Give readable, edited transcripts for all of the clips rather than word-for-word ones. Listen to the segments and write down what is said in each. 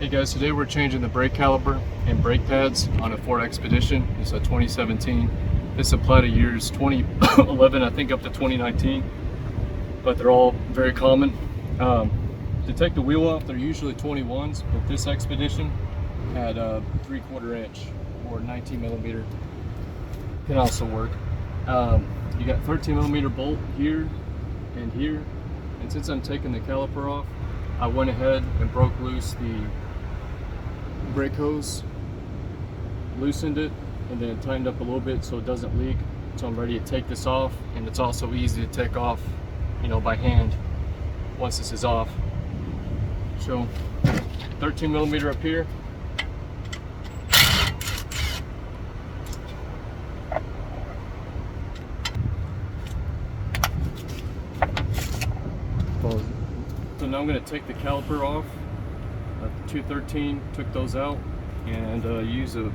Hey guys, today we're changing the brake caliper and brake pads on a Ford Expedition. It's a 2017. This applied to years 2011, I think, up to 2019, but they're all very common. To take the wheel off, they're usually 21s, but this Expedition had a 3/4 inch or 19 millimeter. Can also work. You got 13 millimeter bolt here and here, and since I'm taking the caliper off, I went ahead and broke loose the brake hose, loosened it, and then tightened up a little bit so it doesn't leak. So I'm ready to take this off, and it's also easy to take off, by hand once this is off. So 13 millimeter up here. So now I'm going to take the caliper off. 213, took those out, and use a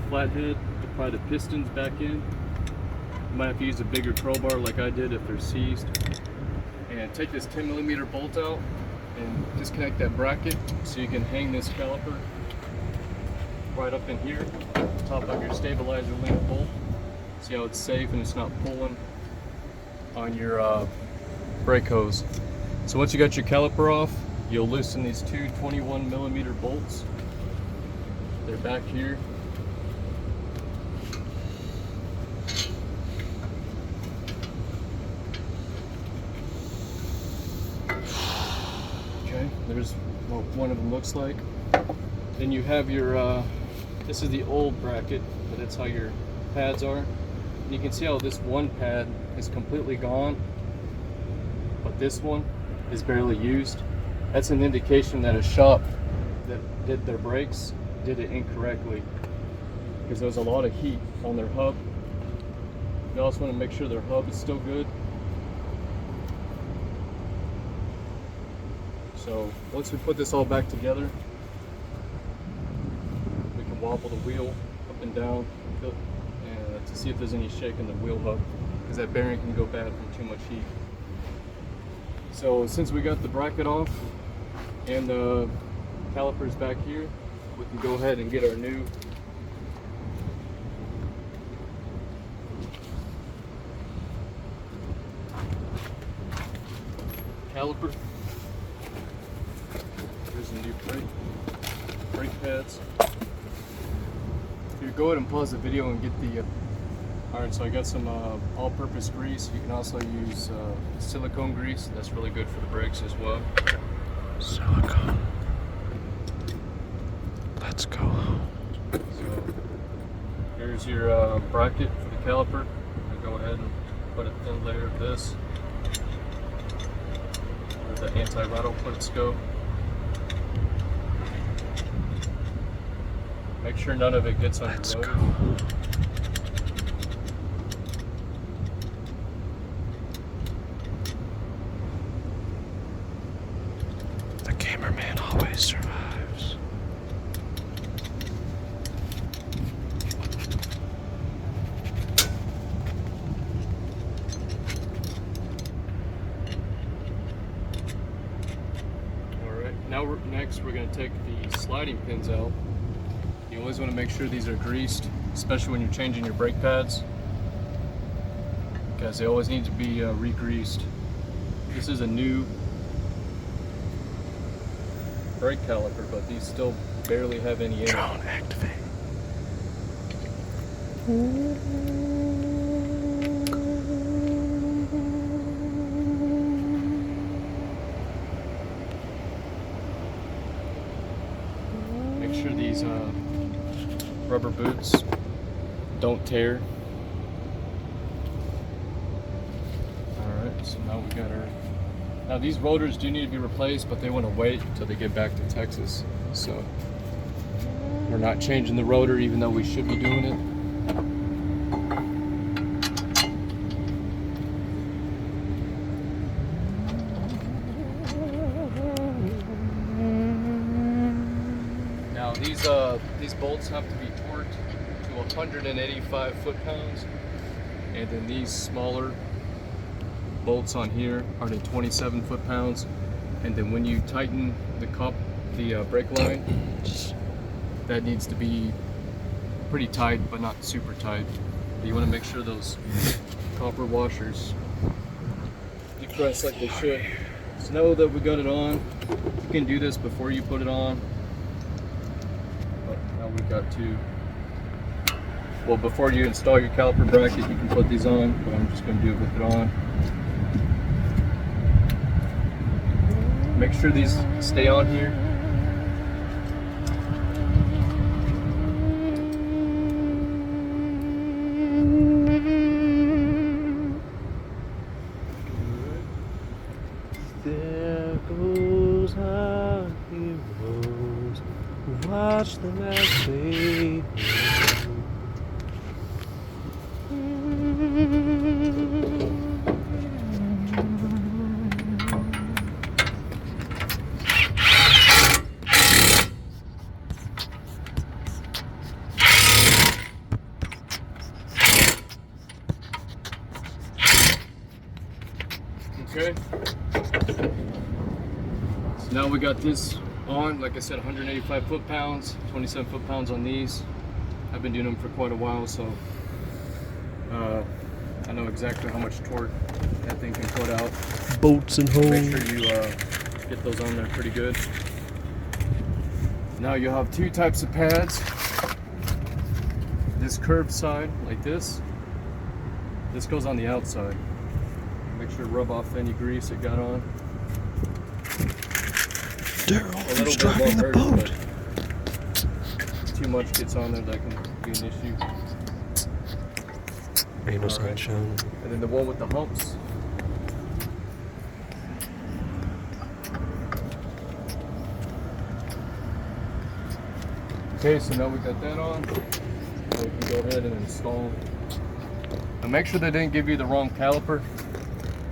flathead to pry the pistons back in. You might have to use a bigger crowbar like I did if they're seized. And take this 10 millimeter bolt out and disconnect that bracket so you can hang this caliper right up in here, top of your stabilizer link bolt. See how it's safe and it's not pulling on your brake hose. So once you got your caliper off, you'll loosen these two 21 millimeter bolts. They're back here. Okay, there's what one of them looks like. Then you have your, this is the old bracket, but that's how your pads are. And you can see how this one pad is completely gone, but this one is barely used. That's an indication that a shop that did their brakes did it incorrectly, because there's a lot of heat on their hub. You also want to make sure their hub is still good. So once we put this all back together, we can wobble the wheel up and down to see if there's any shake in the wheel hub, because that bearing can go bad from too much heat. So since we got the bracket off and the calipers back here, we can go ahead and get our new caliper. Here's the new brake pads. Here, go ahead and pause the video and get the alright, so I got some all-purpose grease. You can also use silicone grease. That's really good for the brakes as well. Silicone. Let's go. So here's your bracket for the caliper. I'll go ahead and put a thin layer of this where the anti-rattle clips go. Make sure none of it gets on your motor. The cameraman always survives. Now next we're going to take the sliding pins out. You always want to make sure these are greased, especially when you're changing your brake pads, because they always need to be re-greased. This is a new brake caliper, but these still barely have any in it. Drone activate. Make sure these rubber boots don't tear. Alright, so now we got our... Now these rotors do need to be replaced, but they want to wait until they get back to Texas. So we're not changing the rotor even though we should be doing it. Now these bolts have to be torqued to 185 foot-pounds, and then these smaller bolts on here are to 27 foot-pounds. And then when you tighten the cup the brake line, that needs to be pretty tight, but not super tight. You want to make sure those copper washers depress like they should. So now that we got it on, you can do this before you put it on. But now we've got to. Well, before you install your caliper bracket, you can put these on, but I'm just going to do it with it on. Make sure these stay on here. There goes our heroes. Watch them as they go. Okay. So now we got this on, like I said, 185 foot-pounds, 27 foot-pounds on these. I've been doing them for quite a while, so I know exactly how much torque that thing can put out. Boats and holes. Make sure you get those on there pretty good. Now you'll have two types of pads. This curved side, like this. This goes on the outside. Make sure to rub off any grease it got on. Daryl, who's driving the boat? Too much gets on there, that can be an issue. Ain't no sunshine. And then the one with the humps. Okay, so now we got that on. So we can go ahead and install. Now make sure they didn't give you the wrong caliper.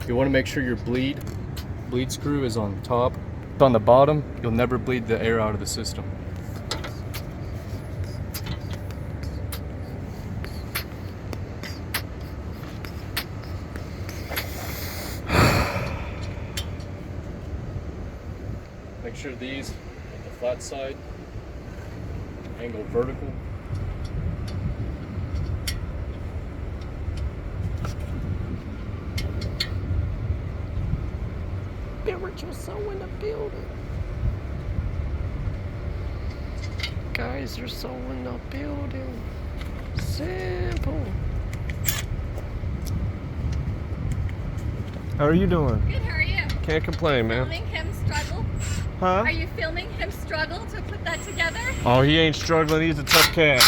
You want to make sure your bleed screw is on top. If on the bottom, you'll never bleed the air out of the system. Make sure these, at the flat side, angle vertical. Spiritual soul in the building. Guys, there's soul in the building. Simple. How are you doing? Good, how are you? Can't complain, man. Filming him struggle? Huh? Are you filming him struggle to put that together? Oh, he ain't struggling. He's a tough cat.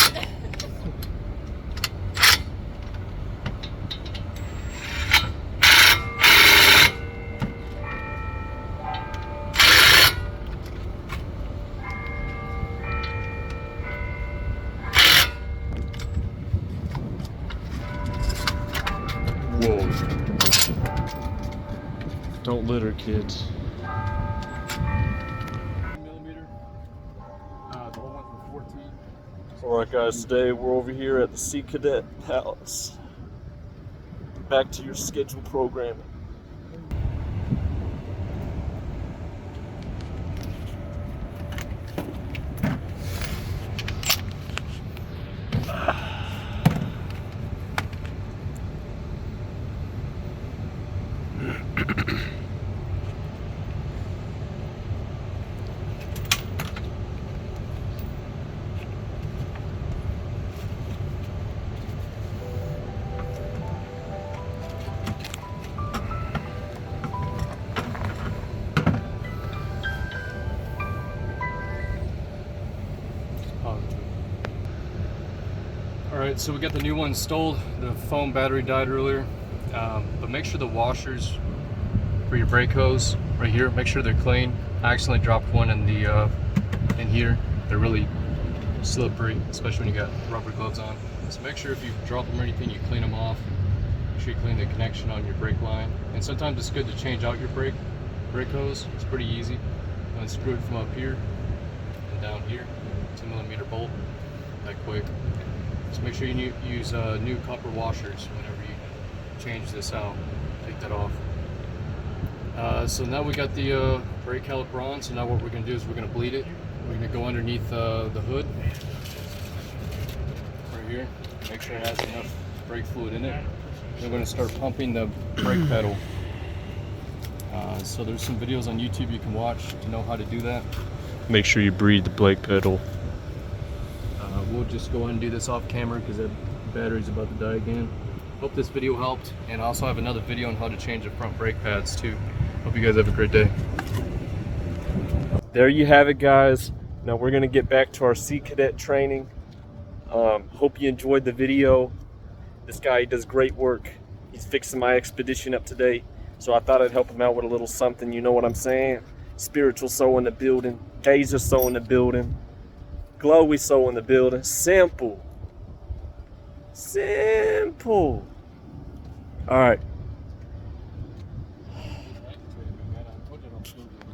Whoa. Don't litter, kids. Millimeter. The whole one for 14. Alright guys, today we're over here at the Sea Cadet Palace. Back to your scheduled programming. Alright, so we got the new one installed. The foam battery died earlier. But make sure the washers for your brake hose right here, make sure they're clean. I accidentally dropped one in the in here. They're really slippery, especially when you got rubber gloves on. So make sure if you drop them or anything, you clean them off. Make sure you clean the connection on your brake line. And sometimes it's good to change out your brake hose. It's pretty easy. Unscrew it from up here and down here. 2mm bolt, that quick. So make sure you use new copper washers whenever you change this out. Take that off. So now we got the brake caliper on. So now what we're going to do is we're going to bleed it. We're going to go underneath the hood right here. Make sure it has enough brake fluid in it. We're going to start pumping the brake pedal. So there's some videos on YouTube you can watch to know how to do that. Make sure you breathe the brake pedal. We'll just go ahead and do this off camera because the battery's about to die again. Hope this video helped, and I also have another video on how to change the front brake pads too. Hope you guys have a great day. There you have it, guys. Now we're gonna get back to our Sea Cadet training. Hope you enjoyed the video. This guy does great work. He's fixing my Expedition up today, so I thought I'd help him out with a little something. You know what I'm saying? Spiritual soul in the building. Gazer soul in the building. Glowy soul in the building. Simple. Simple. All right.